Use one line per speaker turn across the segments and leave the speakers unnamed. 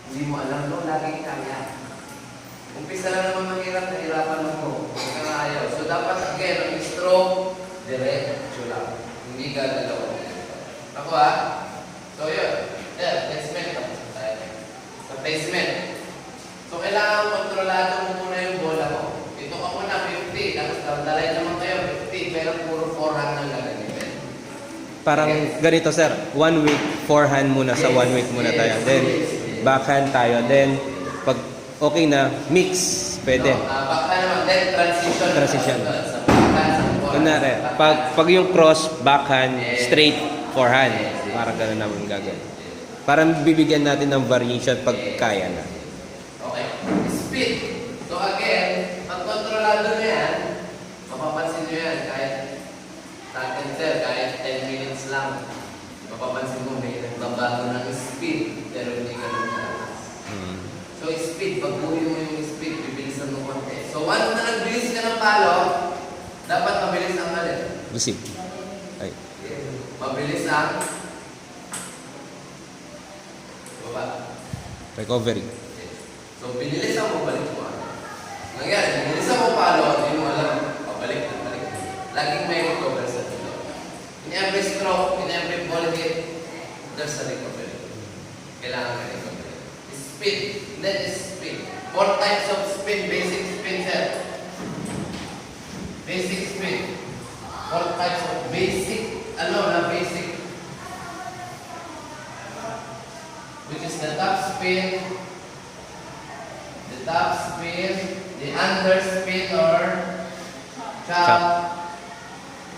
Hindi mo alam, no? Laging kaya. Umpisa lang naman mahirap, nahirapan mo. Huwag kang ayaw. So, dapat again, ang stroke, diretso lang. Hindi gagalaw. Ako So, yun. Yeah, placement. Tapos tayo. Sa placement. So, kailangan kontrolado mo muna yung bola mo. Ito ka muna, 50. Tapos, dalay naman kayo, 50. Pero puro forehand lang gagawin.
Parang ganito, sir. 1 week, forehand muna sa 1 week muna tayo. Then, backhand tayo. Then, pag okay na, mix. Pwede.
No, backhand naman. Then, transition.
Transition.
Sa backhand, sa forehand.
Kunwari, pag yung cross, backhand, straight, forehand. Parang gano'n naman gagawin. Parang bibigyan natin ng variation pag kaya na.
Okay. Speed. So again, pag kontrolado nyo yan, mapapansin nyo yan kahit natin sir, kahit 10 minutes lang, mapapansin mo may nagbabago ng speed, pero hindi ganun kalakas. So speed, pag buhay mo yung speed, bibilisan mo konti. So once na nagbilis ka ng palo, dapat mabilis ang alin.
Receive. Ay.
Mabilis ang baba.
Recovery.
So, binilisan mo, balik mo. Nangyari, binilisan mo palo, hindi mo alam, pabalik na, balik na. Laging may recover sa dito. In every stroke, in every ball hit, there's a recovery. Kailangan may recovery. Speed. That is speed. 4 types of speed. Basic speed, sir. Basic speed. 4 types of basic, basic. Which is the top spin, the under spin or chop,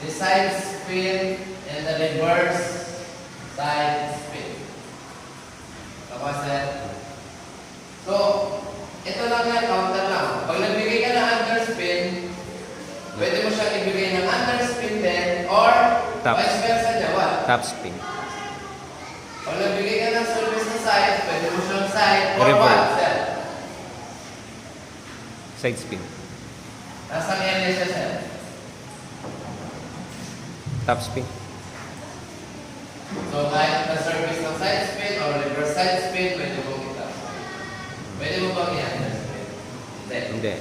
the side spin, and the reverse side spin. Tapos so, ito lang yan, counter lang. Pag nagbigay ka ng under spin, pwede mo siyang ibigay ng under spin din, or
Top.
vice versa niya, what?
Top spin.
Pag nagbigay ka ng service na side, pwede mo siyang side or
Reverse.
what? Sir?
Side spin.
Nasa area siya, sir.
Top spin.
So, kahit na service ng side spin or reverse side spin, pwede mo i-top spin. Pwede mo bang i-under spin? Hindi.
Hindi.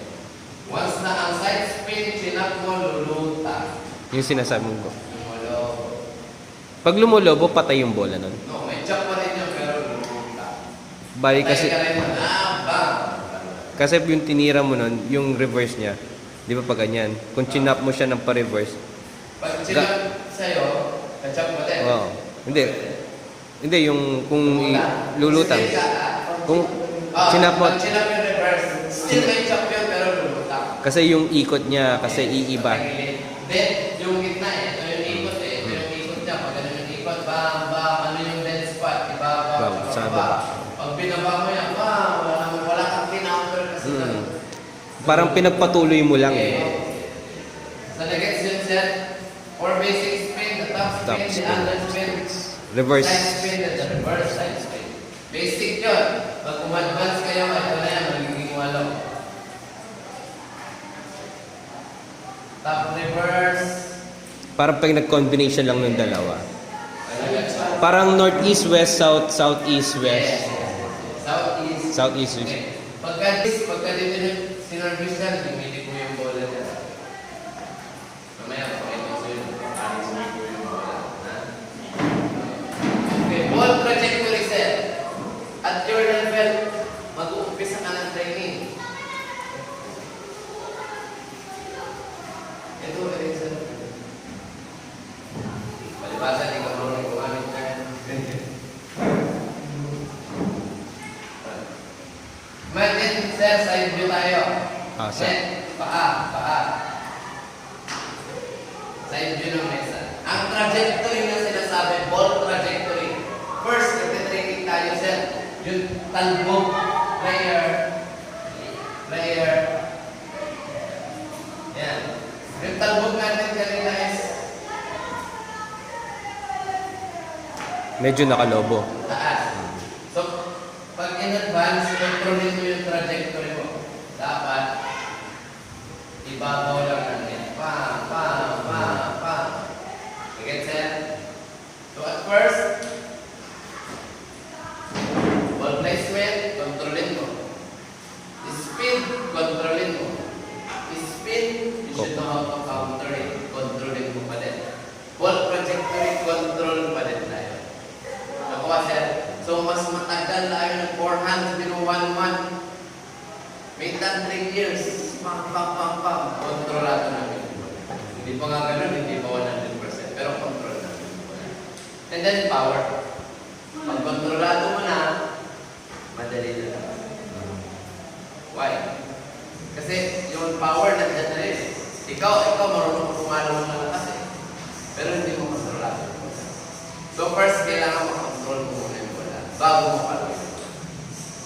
Once na ang side spin, chinap mo, luluta.
Yung sinasabi mo.
Lumulobo.
Pag lumulobo, patay yung bola nun.
No, may chop pa rin yun, pero luluta.
Bali kasi,
Patay ka rin mo, bang!
kasi yung tinira mo nun, yung reverse niya, di ba pa ganyan? Kung chinap mo siya ng pa-reverse,
Pag chinap sa'yo, ka-chop mo din.
Oo. Hindi. Hindi, yung kung lulutang. Kung chinap mo,
Pag chinap yung reverse, still may chop yun, pero luluta.
kasi yung ikot niya, kasi iiba.
Then, yung gitna ito yung ikot Ito yung ikot niya. Pag ganun yung ikot, ano yung dead spot? Ibaba,
Sa baba.
Pag binaba mo yan, wala kang kinounter kasi
Parang pinagpatuloy mo lang eh.
Sa next yun, sir, for basic spin, the top
Top
spin, the
spin.
under spin,
Reverse.
side spin, and the reverse side spin. Basic yun. Pag umadvance kayo, ito na yan, magiging walo. Top reverse.
Parang pag nag-combination lang ng dalawa. Parang northeast, west, south, southeast, west.
Southeast.
Southeast, west.
Okay. Pagka dito yung sinervice yan, lumili ko yung bola niya. Mamaya, pakita ko sa'yo. Paano sumili ko yung bola. Ha? Okay, ball trajectory set. At your level, mag-uumpisa ka ng training. Ito, sir. Palibasa, di ka marunong gumamit ka. Imagine, sir, side view tayo.
Sir.
Paa. Side view ng mesa. Ang trajectory na sinasabi, ball trajectory. First, nagtitraining tayo, sir. Yung talbog, player. Yan. Yung talbog natin kanina is
Medyo nakalobo.
taas. So, pag in advance, controlin mo yung trajectory mo. Dapat, ibabaw lang natin. Get set? So, at first, ball placement, tayo ng forehand below 1 month. May 3 years. Pam. Kontrolado namin. Hindi pa nga ganun, hindi pa 100%. Pero control namin. And then power. Pag kontrolado mo na, madali na lang. Why? Kasi yung power nandiyan na rin. Ikaw marunong pumalo ng malakas eh. Pero hindi mo kontrolado. So first, kailangan makontrol mo muna yung bola bago mo palo.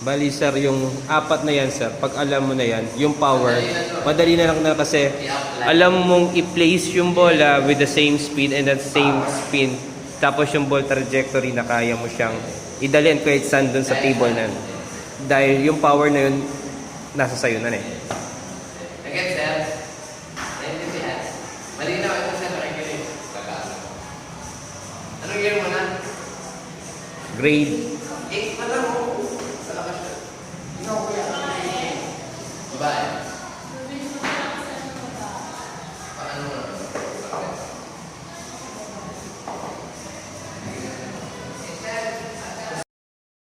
Bali sir, yung apat na yan sir, pag alam mo na yan, yung power, madali na lang na kasi alam mong i-place yung bola with the same speed and the same spin. Tapos yung ball trajectory na kaya mo siyang idalhin kahit saan dun sa table na yun. Dahil yung power na yun, nasa sayo na eh.
Again, sir, naintindihan. Malinaw ito sa nakikinig. Anong year mo na?
Grade